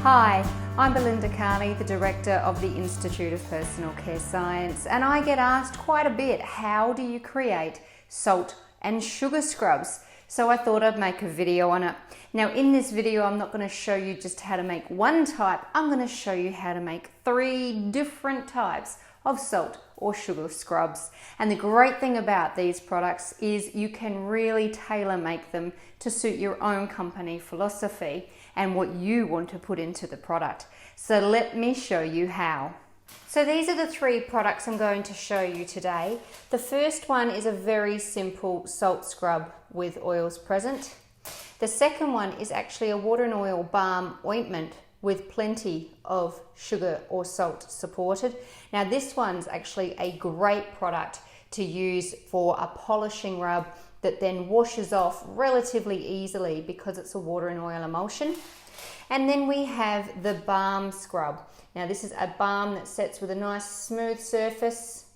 Hi, I'm Belinda Carney, the Director of the Institute of Personal Care Science, and I get asked quite a bit, how do you create salt and sugar scrubs? So I thought I'd make a video on it. Now in this video, I'm not going to show you just how to make one type, I'm going to show you how to make 3 different types of salt or sugar scrubs. And the great thing about these products is you can really tailor make them to suit your own company philosophy and what you want to put into the product. So let me show you how. So these are the 3 products I'm going to show you today. The first one is a very simple salt scrub with oils present. The second one is actually a water and oil balm ointment with plenty of sugar or salt supported. Now this one's actually a great product to use for a polishing rub that then washes off relatively easily because it's a water and oil emulsion. And then we have the balm scrub. Now this is a balm that sets with a nice smooth surface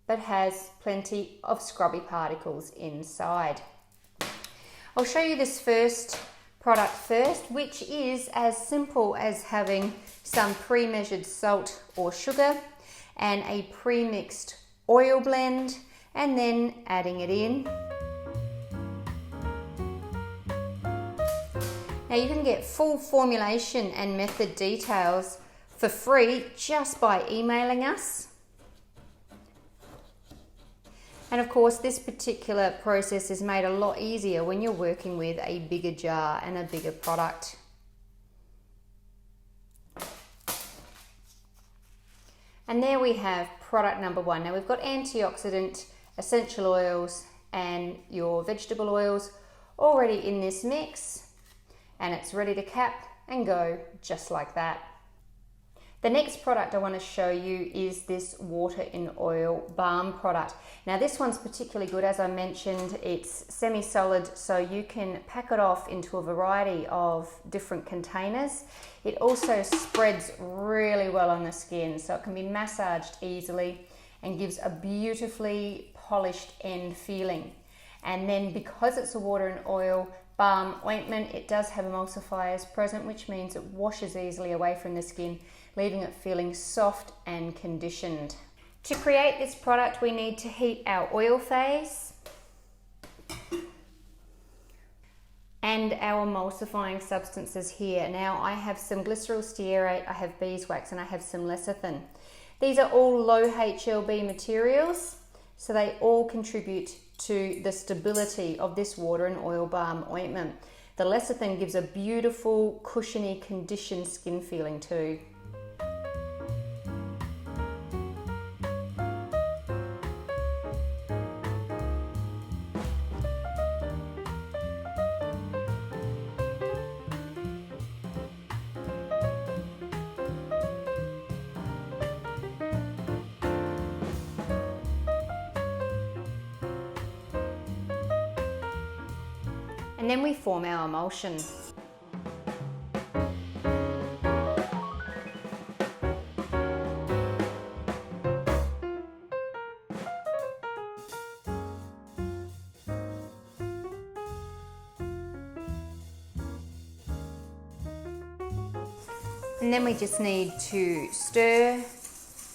but has plenty of scrubby particles inside. I'll show you this first product first, which is as simple as having some pre-measured salt or sugar and a pre-mixed oil blend and then adding it in. Now you can get full formulation and method details for free just by emailing us. And of course this particular process is made a lot easier when you're working with a bigger jar and a bigger product. And there we have product number 1. Now we've got antioxidant, essential oils and your vegetable oils already in this mix, and it's ready to cap and go just like that. The next product I want to show you is this water in oil balm product. Now this one's particularly good, as I mentioned, it's semi-solid, so you can pack it off into a variety of different containers. It also spreads really well on the skin, so it can be massaged easily and gives a beautifully polished end feeling. And then because it's a water and oil balm ointment, it does have emulsifiers present, which means it washes easily away from the skin, leaving it feeling soft and conditioned. To create this product, we need to heat our oil phase and our emulsifying substances here. Now I have some glycerol stearate, I have beeswax, and I have some lecithin. These are all low HLB materials, so they all contribute to the stability of this water and oil balm ointment. The lecithin gives a beautiful, cushiony, conditioned skin feeling too. And then we form our emulsion. And then we just need to stir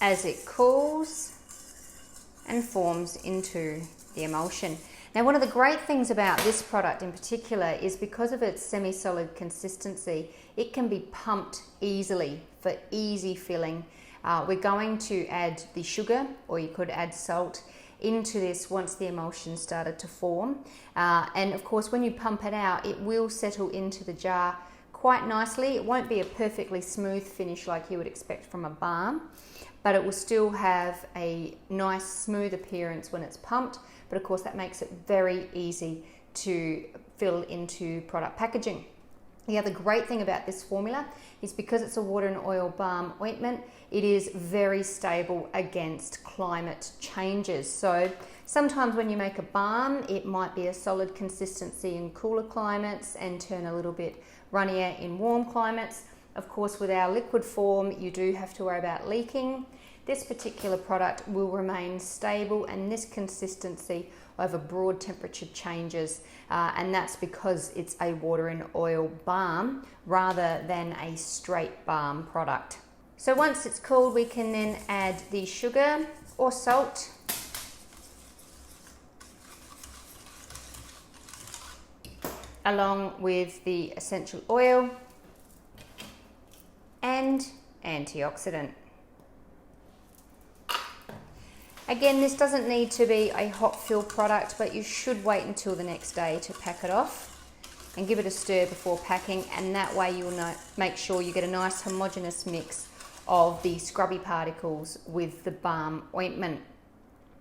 as it cools and forms into the emulsion. Now one of the great things about this product in particular is because of its semi-solid consistency, it can be pumped easily for easy filling. We're going to add the sugar, or you could add salt, into this once the emulsion started to form. And of course when you pump it out, it will settle into the jar quite nicely. It won't be a perfectly smooth finish like you would expect from a balm, but it will still have a nice smooth appearance when it's pumped. But of course that makes it very easy to fill into product packaging. The other great thing about this formula is because it's a water and oil balm ointment, it is very stable against climate changes. So sometimes when you make a balm, it might be a solid consistency in cooler climates and turn a little bit runnier in warm climates. Of course, with our liquid form, you do have to worry about leaking. This particular product will remain stable, and this consistency over broad temperature changes, and that's because it's a water and oil balm rather than a straight balm product. So once it's cooled, we can then add the sugar or salt, along with the essential oil and antioxidant. Again, this doesn't need to be a hot fill product, but you should wait until the next day to pack it off and give it a stir before packing, and that way you'll make sure you get a nice homogeneous mix of the scrubby particles with the balm ointment.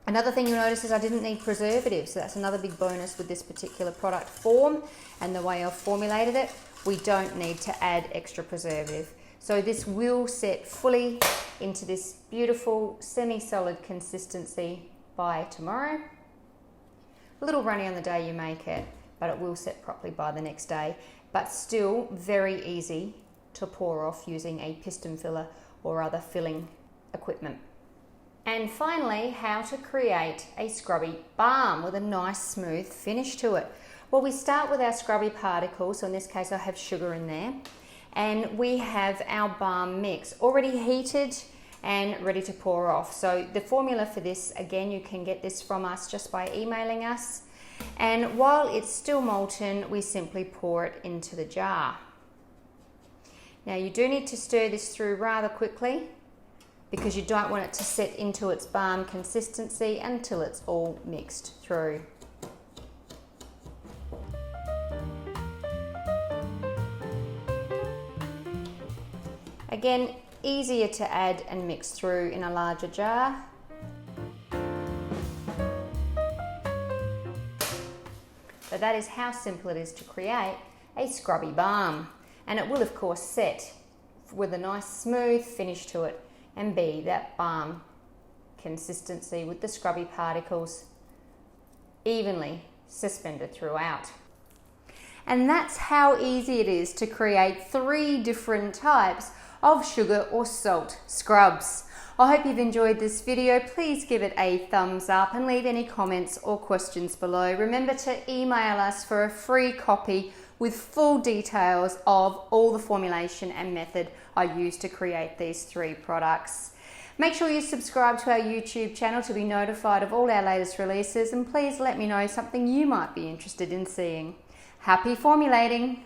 Another thing you'll notice is I didn't need preservatives, so that's another big bonus with this particular product form and the way I've formulated it. We don't need to add extra preservative. So this will set fully into this beautiful semi-solid consistency by tomorrow. A little runny on the day you make it, but it will set properly by the next day, but still very easy to pour off using a piston filler or other filling equipment. And finally, how to create a scrubby balm with a nice smooth finish to it. Well, we start with our scrubby particles, so in this case I have sugar in there, and we have our balm mix already heated and ready to pour off. So the formula for this, again, you can get this from us just by emailing us, and while it's still molten, we simply pour it into the jar. Now you do need to stir this through rather quickly because you don't want it to set into its balm consistency until it's all mixed through. Again, easier to add and mix through in a larger jar. So that is how simple it is to create a scrubby balm. And it will of course set with a nice smooth finish to it and be that balm consistency with the scrubby particles evenly suspended throughout. And that's how easy it is to create 3 different types of sugar or salt scrubs. I hope you've enjoyed this video. Please give it a thumbs up and leave any comments or questions below. Remember to email us for a free copy with full details of all the formulation and method I used to create these 3 products. Make sure you subscribe to our YouTube channel to be notified of all our latest releases, and please let me know something you might be interested in seeing. Happy formulating!